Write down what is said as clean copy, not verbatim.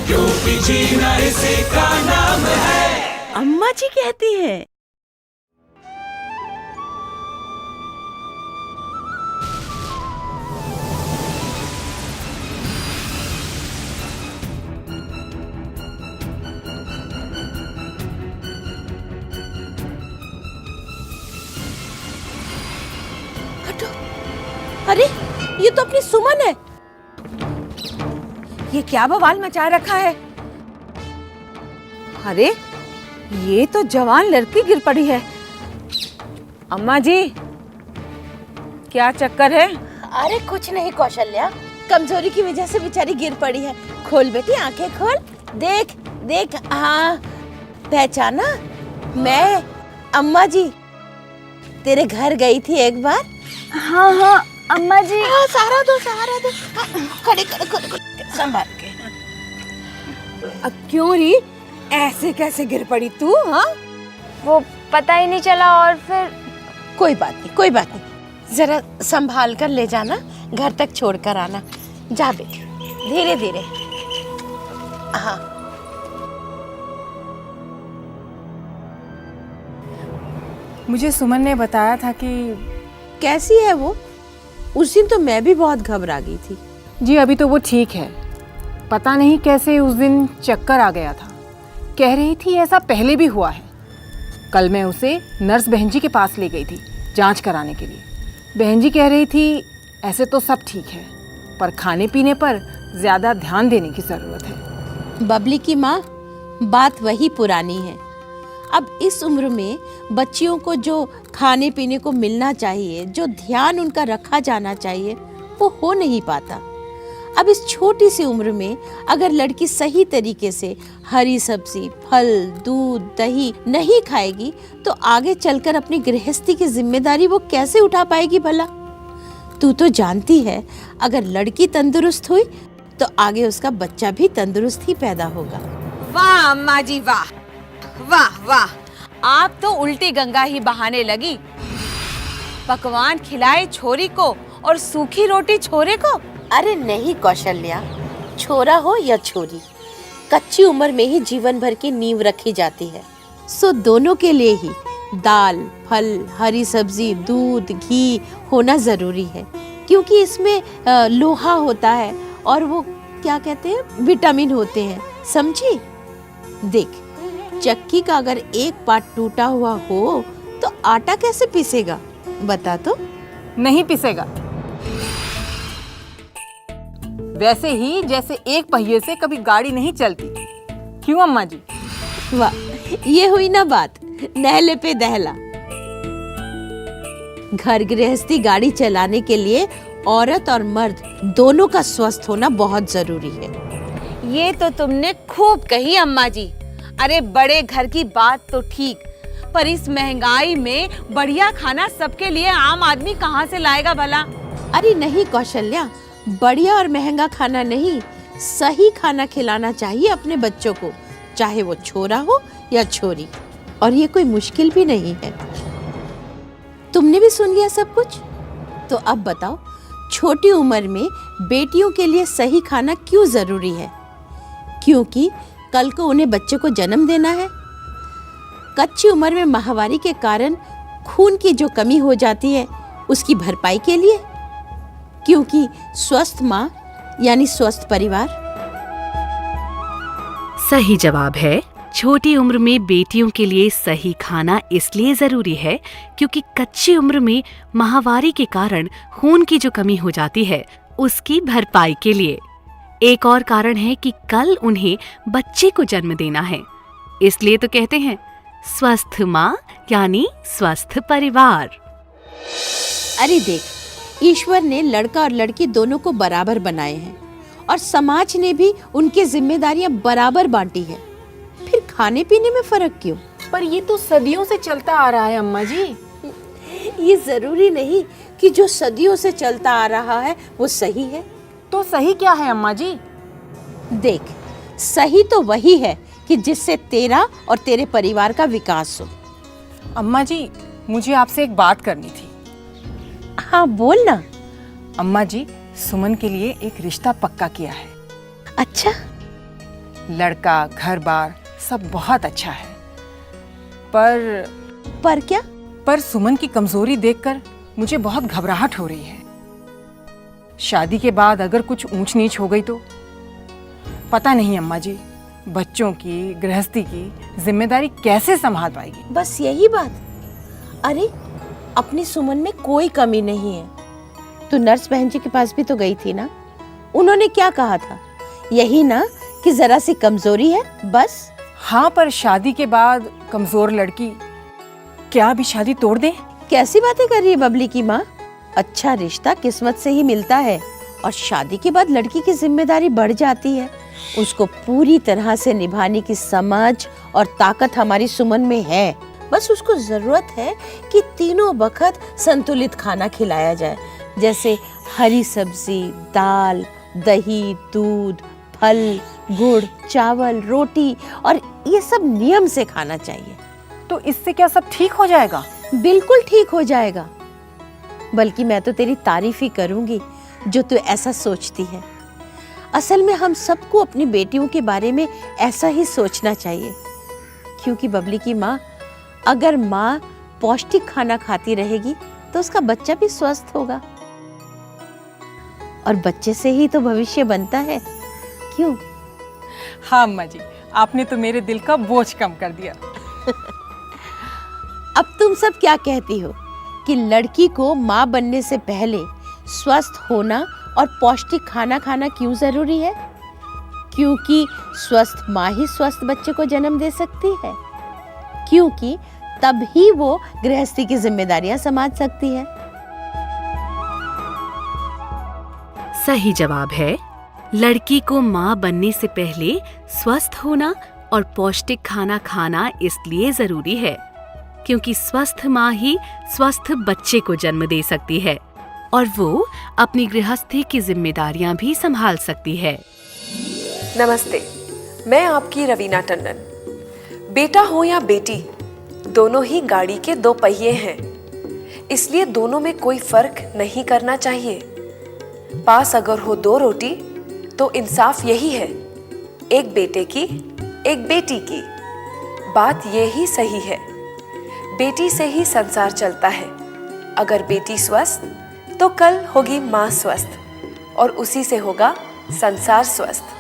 क्योंकि जीना इसी का नाम है। अम्मा जी कहती है। हटो। अरे ये तो अपनी सुमन है। ये क्या बवाल मचा रखा है? अरे ये तो जवान लड़की गिर पड़ी है। अम्मा जी क्या चक्कर है? अरे कुछ नहीं कौशल्या, कमजोरी की वजह से बेचारी गिर पड़ी है। खोल बेटी आंखें खोल, देख देख। हाँ पहचाना? मैं अम्मा जी तेरे घर गई थी एक बार। हाँ हाँ अम्मा जी। हाँ सहारा दो सहारा दो। खड़े खड़े खड़े खड़े संभाल के। अब क्यों री ऐसे कैसे गिर पड़ी तू? हाँ वो पता ही नहीं चला और फिर कोई बात नहीं कोई बात नहीं, जरा संभाल कर ले जाना, घर तक छोड़ कर आना। जा बेटी धीरे धीरे। हाँ मुझे सुमन ने बताया था कि कैसी है वो? उस दिन तो मैं भी बहुत घबरा गई थी। जी अभी तो वो ठीक है। पता नहीं कैसे उस दिन चक्कर आ गया था। कह रही थी ऐसा पहले भी हुआ है। कल मैं उसे नर्स बहन जी के पास ले गई थी जांच कराने के लिए। बहन जी कह रही थी ऐसे तो सब ठीक है पर खाने पीने पर ज़्यादा ध्यान देने की ज़रूरत है। बबली की माँ, बात वही पुरानी है। अब इस उम्र में बच्चियों को जो खाने पीने को मिलना चाहिए, जो ध्यान उनका रखा जाना चाहिए, वो हो नहीं पाता। अब इस छोटी सी उम्र में अगर लड़की सही तरीके से हरी सब्जी, फल, दूध, दही नहीं खाएगी तो आगे चलकर अपनी गृहस्थी की जिम्मेदारी वो कैसे उठा पाएगी भला? तू तो जानती है अगर लड़की तंदुरुस्त हुई तो आगे उसका बच्चा भी तंदुरुस्त ही पैदा होगा। वाह अम्मा जी वाह वाह वाह, आप तो उल्टी गंगा ही बहाने लगी। पकवान खिलाए छोरी को और सूखी रोटी छोरे को। अरे नहीं कौशल्या, छोरा हो या छोरी, कच्ची उम्र में ही जीवन भर की नींव रखी जाती है। सो दोनों के लिए ही दाल, फल, हरी सब्जी, दूध, घी होना जरूरी है, क्योंकि इसमें लोहा होता है और वो क्या कहते हैं, विटामिन होते हैं। समझी? देख, चक्की का अगर एक पार्ट टूटा हुआ हो तो आटा कैसे पीसेगा बता तो? नहीं पिसेगा। वैसे ही जैसे एक पहिए से कभी गाड़ी नहीं चलती। क्यों अम्मा जी? वाह, ये हुई ना बात, नहले पे दहला। घर गृहस्थी गाड़ी चलाने के लिए औरत और मर्द दोनों का स्वस्थ होना बहुत जरूरी है। ये तो तुमने खूब कही अम्मा जी। अरे बड़े घर की बात तो ठीक, पर इस महंगाई में बढ़िया खाना सबके लिए आम आदमी कहाँ से लाएगा भला? अरे नहीं कौशल्या, बढ़िया और महंगा खाना नहीं, सही खाना खिलाना चाहिए अपने बच्चों को, चाहे वो छोरा हो या छोरी। और ये कोई मुश्किल भी नहीं है। तुमने भी सुन लिया सब कुछ? तो अब बताओ, छोटी उम्र में बेटियों के लिए सही खाना क्यों जरूरी है? क्योंकि कल को उन्हें बच्चे को जन्म देना है। कच्ची उम्र में माहवारी के कारण खून की जो कमी हो जाती है उसकी भरपाई के लिए, क्योंकि स्वस्थ माँ यानी स्वस्थ परिवार। सही जवाब है, छोटी उम्र में बेटियों के लिए सही खाना इसलिए जरूरी है क्योंकि कच्ची उम्र में माहवारी के कारण खून की जो कमी हो जाती है उसकी भरपाई के लिए। एक और कारण है कि कल उन्हें बच्चे को जन्म देना है, इसलिए तो कहते हैं स्वस्थ माँ यानी स्वस्थ परिवार। अरे देख, ईश्वर ने लड़का और लड़की दोनों को बराबर बनाए हैं और समाज ने भी उनकी जिम्मेदारियां बराबर बांटी है। फिर खाने पीने में फर्क क्यों? पर ये तो सदियों से चलता आ रहा है अम्मा जी। ये जरूरी नहीं कि जो सदियों से चलता आ रहा है वो सही है। तो सही क्या है अम्मा जी? देख, सही तो वही है कि जिससे तेरा और तेरे परिवार का विकास हो। अम्मा जी, मुझे आपसे एक बात करनी थी। हाँ बोल ना। अम्मा जी, सुमन के लिए एक रिश्ता पक्का किया है। अच्छा, लड़का, घर बार सब बहुत अच्छा है। पर क्या? पर सुमन की कमजोरी देखकर मुझे बहुत घबराहट हो रही है। शादी के बाद अगर कुछ ऊंच नीच हो गई तो? पता नहीं अम्मा जी, बच्चों की, गृहस्थी की जिम्मेदारी कैसे संभाल पाएगी। बस यही बात? अरे अपनी सुमन में कोई कमी नहीं है। तू नर्स बहन जी के पास भी तो गई थी ना, उन्होंने क्या कहा था? यही ना कि जरा सी कमजोरी है बस। हाँ, पर शादी के बाद कमजोर लड़की क्या अभी शादी तोड़ दे? कैसी बातें कर रही है बबली की माँ? अच्छा रिश्ता किस्मत से ही मिलता है, और शादी के बाद लड़की की जिम्मेदारी बढ़ जाती है। उसको पूरी तरह से निभाने की समझ और ताकत हमारी सुमन में है। बस उसको जरूरत है कि तीनों वक्त संतुलित खाना खिलाया जाए, जैसे हरी सब्जी, दाल, दही, दूध, फल, गुड़, चावल, रोटी, और ये सब नियम से खाना चाहिए। तो इससे क्या सब ठीक हो जाएगा? बिल्कुल ठीक हो जाएगा। बल्कि मैं तो तेरी तारीफ ही करूंगी जो तू ऐसा सोचती है। असल में हम सबको अपनी बेटियों के बारे में ऐसा ही सोचना चाहिए, क्योंकि बबली की माँ, अगर माँ पौष्टिक खाना खाती रहेगी तो उसका बच्चा भी स्वस्थ होगा, और बच्चे से ही तो भविष्य बनता है। क्यों? हाँ अम्मा जी, आपने तो मेरे दिल का बोझ कम कर दिया। अब तुम सब क्या कहती हो कि लड़की को माँ बनने से पहले स्वस्थ होना और पौष्टिक खाना खाना क्यों जरूरी है? क्योंकि स्वस्थ माँ ही स्वस्थ बच्चे को जन्म दे सकती है, क्योंकि तब ही वो गृहस्थी की जिम्मेदारियां संभाल सकती है। सही जवाब है, लड़की को माँ बनने से पहले स्वस्थ होना और पौष्टिक खाना खाना इसलिए जरूरी है क्योंकि स्वस्थ माँ ही स्वस्थ बच्चे को जन्म दे सकती है और वो अपनी गृहस्थी की जिम्मेदारियां भी संभाल सकती है। नमस्ते, मैं आपकी रवीना टंडन। बेटा हो या बेटी, दोनों ही गाड़ी के दो पहिए हैं, इसलिए दोनों में कोई फर्क नहीं करना चाहिए। पास अगर हो दो रोटी तो इंसाफ यही है, एक बेटे की एक बेटी की। बात ये ही सही है, बेटी से ही संसार चलता है। अगर बेटी स्वस्थ तो कल होगी माँ स्वस्थ और उसी से होगा संसार स्वस्थ।